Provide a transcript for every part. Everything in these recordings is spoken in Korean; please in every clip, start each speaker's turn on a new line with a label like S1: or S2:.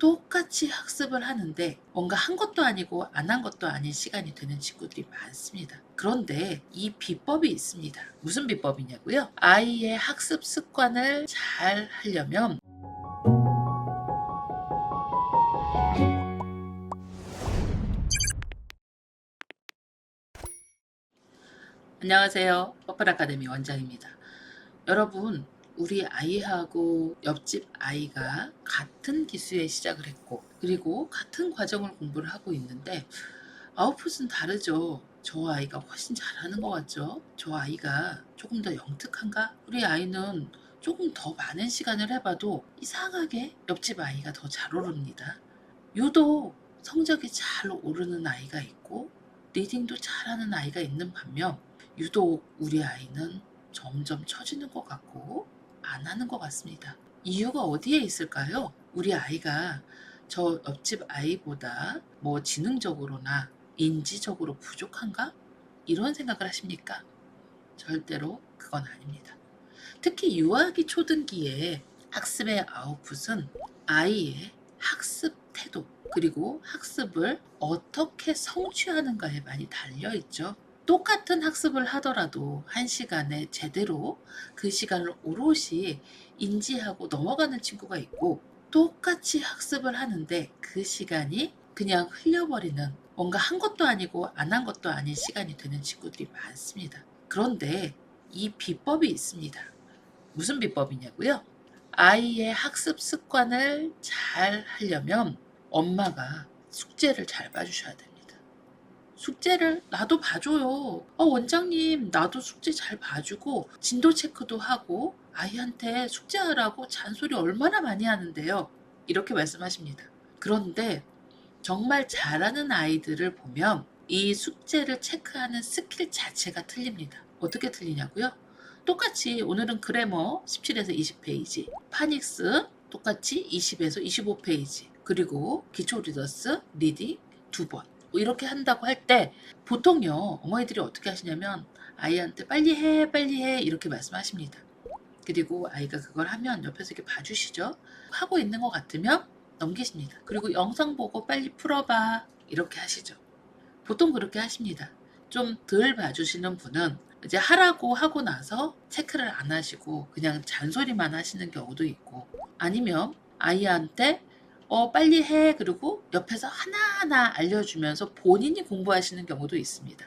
S1: 똑같이 학습을 하는데 뭔가 한 것도 아니고 안 한 것도 아닌 시간이 되는 친구들이 많습니다. 그런데 이 비법이 있습니다. 무슨 비법이냐고요? 아이의 학습 습관을 잘 하려면 안녕하세요. 퍼플 아카데미 원장입니다. 여러분, 우리 아이하고 옆집 아이가 같은 기수에 시작을 했고 그리고 같은 과정을 공부를 하고 있는데 아웃풋은 다르죠. 저 아이가 훨씬 잘하는 것 같죠? 저 아이가 조금 더 영특한가? 우리 아이는 조금 더 많은 시간을 해봐도 이상하게 옆집 아이가 더 잘 오릅니다. 유독 성적이 잘 오르는 아이가 있고 리딩도 잘하는 아이가 있는 반면 유독 우리 아이는 점점 처지는 것 같고 안 하는 것 같습니다. 이유가 어디에 있을까요? 우리 아이가 저 옆집 아이보다 뭐 지능적으로나 인지적으로 부족한가? 이런 생각을 하십니까? 절대로 그건 아닙니다. 특히 유아기 초등기에 학습의 아웃풋은 아이의 학습 태도 그리고 학습을 어떻게 성취하는가에 많이 달려 있죠. 똑같은 학습을 하더라도 한 시간에 제대로 그 시간을 오롯이 인지하고 넘어가는 친구가 있고 똑같이 학습을 하는데 그 시간이 그냥 흘려버리는 뭔가 한 것도 아니고 안 한 것도 아닌 시간이 되는 친구들이 많습니다. 그런데 이 비법이 있습니다. 무슨 비법이냐고요? 아이의 학습 습관을 잘 하려면 엄마가 숙제를 잘 봐주셔야 됩니다. 숙제를 나도 봐줘요. 원장님, 나도 숙제 잘 봐주고 진도 체크도 하고 아이한테 숙제하라고 잔소리 얼마나 많이 하는데요. 이렇게 말씀하십니다. 그런데 정말 잘하는 아이들을 보면 이 숙제를 체크하는 스킬 자체가 틀립니다. 어떻게 틀리냐고요? 똑같이 오늘은 그래머 17에서 20페이지, 파닉스 똑같이 20에서 25페이지, 그리고 기초 리더스 리딩 2번 이렇게 한다고 할 때 보통요 어머니들이 어떻게 하시냐면 아이한테 빨리 해 이렇게 말씀하십니다. 그리고 아이가 그걸 하면 옆에서 이렇게 봐주시죠. 하고 있는 것 같으면 넘기십니다. 그리고 영상 보고 빨리 풀어봐 이렇게 하시죠. 보통 그렇게 하십니다. 좀 덜 봐주시는 분은 이제 하라고 하고 나서 체크를 안 하시고 그냥 잔소리만 하시는 경우도 있고 아니면 아이한테 빨리 해 그리고 옆에서 하나하나 알려주면서 본인이 공부하시는 경우도 있습니다.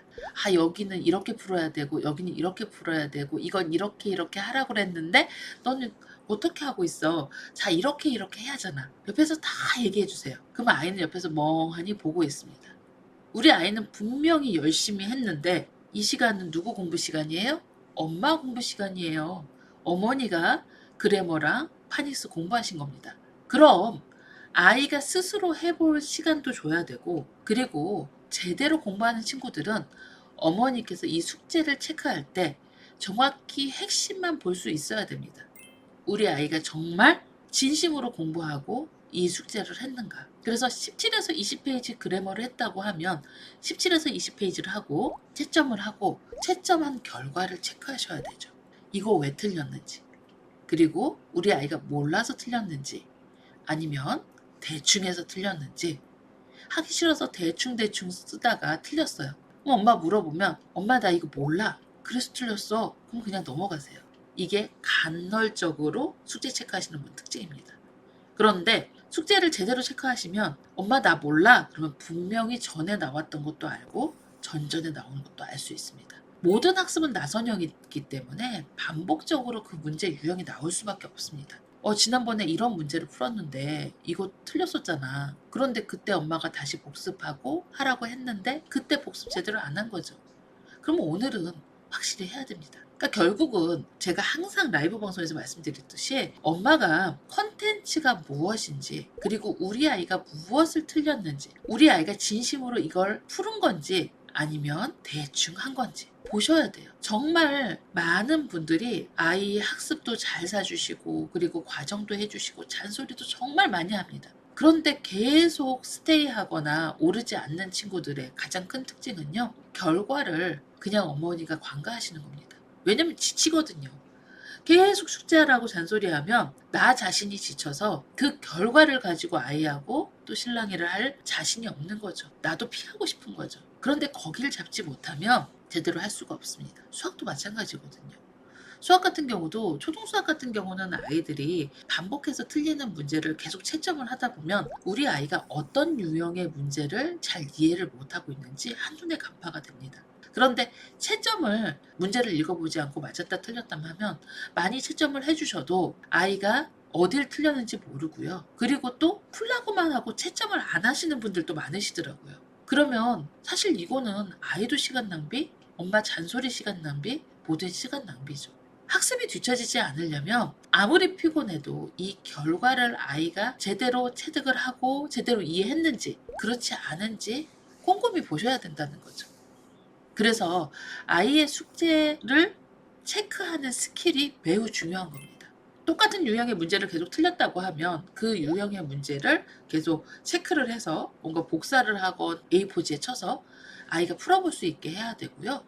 S1: 여기는 이렇게 풀어야 되고 여기는 이렇게 풀어야 되고 이건 이렇게 하라고 그랬는데 너는 어떻게 하고 있어? 자 이렇게 해야 하잖아. 옆에서 다 얘기해 주세요. 그러면 아이는 옆에서 멍하니 보고 있습니다. 우리 아이는 분명히 열심히 했는데 이 시간은 누구 공부 시간이에요? 엄마 공부 시간이에요. 어머니가 그래머랑 파닉스 공부하신 겁니다. 그럼 아이가 스스로 해볼 시간도 줘야 되고 그리고 제대로 공부하는 친구들은 어머니께서 이 숙제를 체크할 때 정확히 핵심만 볼 수 있어야 됩니다. 우리 아이가 정말 진심으로 공부하고 이 숙제를 했는가. 그래서 17에서 20페이지 그래머를 했다고 하면 17에서 20페이지를 하고 채점을 하고 채점한 결과를 체크하셔야 되죠. 이거 왜 틀렸는지 그리고 우리 아이가 몰라서 틀렸는지 아니면 대충 해서 틀렸는지 하기 싫어서 대충 쓰다가 틀렸어요. 그럼 엄마 물어보면 엄마 나 이거 몰라. 그래서 틀렸어. 그럼 그냥 넘어가세요. 이게 간헐적으로 숙제 체크하시는 분 특징입니다. 그런데 숙제를 제대로 체크하시면 엄마 나 몰라. 그러면 분명히 전에 나왔던 것도 알고 전전에 나오는 것도 알 수 있습니다. 모든 학습은 나선형이기 때문에 반복적으로 그 문제 유형이 나올 수밖에 없습니다. 지난번에 이런 문제를 풀었는데 이거 틀렸었잖아. 그런데 그때 엄마가 다시 복습하고 하라고 했는데 그때 복습 제대로 안 한 거죠. 그러면 오늘은 확실히 해야 됩니다. 그러니까 결국은 제가 항상 라이브 방송에서 말씀드렸듯이 엄마가 컨텐츠가 무엇인지 그리고 우리 아이가 무엇을 틀렸는지 우리 아이가 진심으로 이걸 푸른 건지 아니면 대충 한 건지 보셔야 돼요. 정말 많은 분들이 아이 학습도 잘 사주시고 그리고 과정도 해주시고 잔소리도 정말 많이 합니다. 그런데 계속 스테이하거나 오르지 않는 친구들의 가장 큰 특징은요. 결과를 그냥 어머니가 관가하시는 겁니다. 왜냐면 지치거든요. 계속 숙제하라고 잔소리하면 나 자신이 지쳐서 그 결과를 가지고 아이하고 또 실랑이를 할 자신이 없는 거죠. 나도 피하고 싶은 거죠. 그런데 거기를 잡지 못하면 제대로 할 수가 없습니다. 수학도 마찬가지거든요. 수학 같은 경우도 초등수학 같은 경우는 아이들이 반복해서 틀리는 문제를 계속 채점을 하다 보면 우리 아이가 어떤 유형의 문제를 잘 이해를 못하고 있는지 한눈에 간파가 됩니다. 그런데 채점을 문제를 읽어보지 않고 맞았다 틀렸다 하면 많이 채점을 해주셔도 아이가 어딜 틀렸는지 모르고요. 그리고 또 풀라고만 하고 채점을 안 하시는 분들도 많으시더라고요. 그러면 사실 이거는 아이도 시간 낭비, 엄마 잔소리 시간 낭비, 모든 시간 낭비죠. 학습이 뒤처지지 않으려면 아무리 피곤해도 이 결과를 아이가 제대로 체득을 하고 제대로 이해했는지 그렇지 않은지 꼼꼼히 보셔야 된다는 거죠. 그래서 아이의 숙제를 체크하는 스킬이 매우 중요한 겁니다. 똑같은 유형의 문제를 계속 틀렸다고 하면 그 유형의 문제를 계속 체크를 해서 뭔가 복사를 하건 A4지에 쳐서 아이가 풀어볼 수 있게 해야 되고요.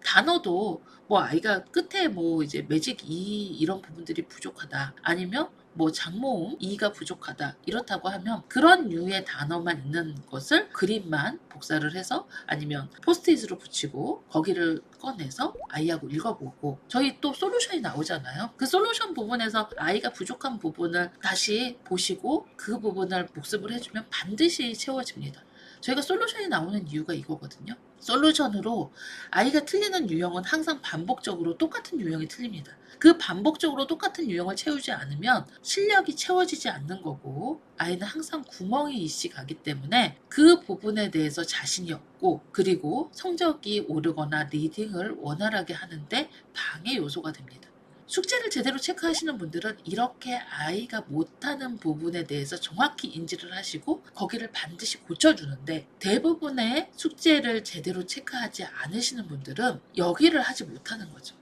S1: 단어도 뭐 아이가 끝에 뭐 이제 매직 E 이런 부분들이 부족하다 아니면 뭐 장모음 E가 부족하다 이렇다고 하면 그런 류의 단어만 있는 것을 그림만 복사를 해서 아니면 포스트잇으로 붙이고 거기를 꺼내서 아이하고 읽어보고 저희 또 솔루션이 나오잖아요. 그 솔루션 부분에서 아이가 부족한 부분을 다시 보시고 그 부분을 복습을 해주면 반드시 채워집니다. 저희가 솔루션이 나오는 이유가 이거거든요. 솔루션으로 아이가 틀리는 유형은 항상 반복적으로 똑같은 유형이 틀립니다. 그 반복적으로 똑같은 유형을 채우지 않으면 실력이 채워지지 않는 거고 아이는 항상 구멍이 이씨 가기 때문에 그 부분에 대해서 자신이 없고 그리고 성적이 오르거나 리딩을 원활하게 하는데 방해 요소가 됩니다. 숙제를 제대로 체크하시는 분들은 이렇게 아이가 못하는 부분에 대해서 정확히 인지를 하시고 거기를 반드시 고쳐주는데 대부분의 숙제를 제대로 체크하지 않으시는 분들은 여기를 하지 못하는 거죠.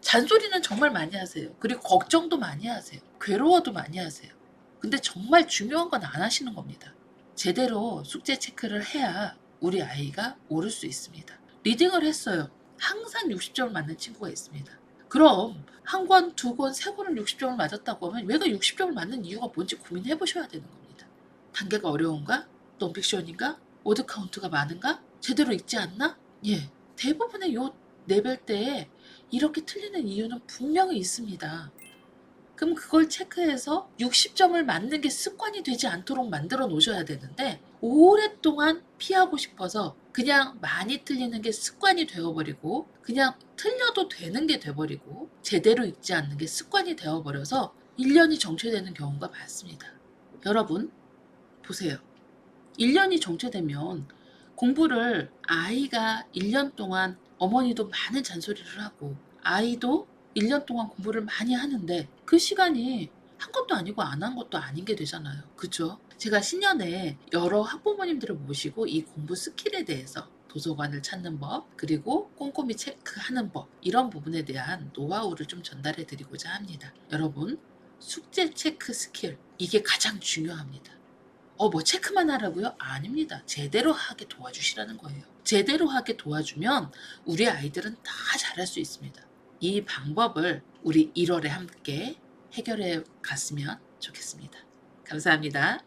S1: 잔소리는 정말 많이 하세요. 그리고 걱정도 많이 하세요. 괴로워도 많이 하세요. 근데 정말 중요한 건 안 하시는 겁니다. 제대로 숙제 체크를 해야 우리 아이가 오를 수 있습니다. 리딩을 했어요. 항상 60점을 맞는 친구가 있습니다. 그럼 한 권, 두 권, 세 권을 60점을 맞았다고 하면 얘가 60점을 맞는 이유가 뭔지 고민해 보셔야 되는 겁니다. 단계가 어려운가? 논픽션인가? 워드 카운트가 많은가? 제대로 읽지 않나? 예, 대부분의 요 레벨 때에 이렇게 틀리는 이유는 분명히 있습니다. 그럼 그걸 체크해서 60점을 맞는 게 습관이 되지 않도록 만들어 놓으셔야 되는데 오랫동안 피하고 싶어서 그냥 많이 틀리는 게 습관이 되어버리고 그냥 틀려도 되는 게 돼버리고 제대로 읽지 않는 게 습관이 되어버려서 1년이 정체되는 경우가 많습니다. 여러분 보세요. 1년이 정체되면 공부를 아이가 1년 동안 어머니도 많은 잔소리를 하고 아이도 1년 동안 공부를 많이 하는데 그 시간이 한 것도 아니고 안 한 것도 아닌 게 되잖아요. 그쵸? 제가 신년에 여러 학부모님들을 모시고 이 공부 스킬에 대해서 도서관을 찾는 법 그리고 꼼꼼히 체크하는 법 이런 부분에 대한 노하우를 좀 전달해 드리고자 합니다. 여러분 숙제 체크 스킬 이게 가장 중요합니다. 뭐 체크만 하라고요? 아닙니다. 제대로 하게 도와주시라는 거예요. 제대로 하게 도와주면 우리 아이들은 다 잘할 수 있습니다. 이 방법을 우리 1월에 함께 해결해 갔으면 좋겠습니다. 감사합니다.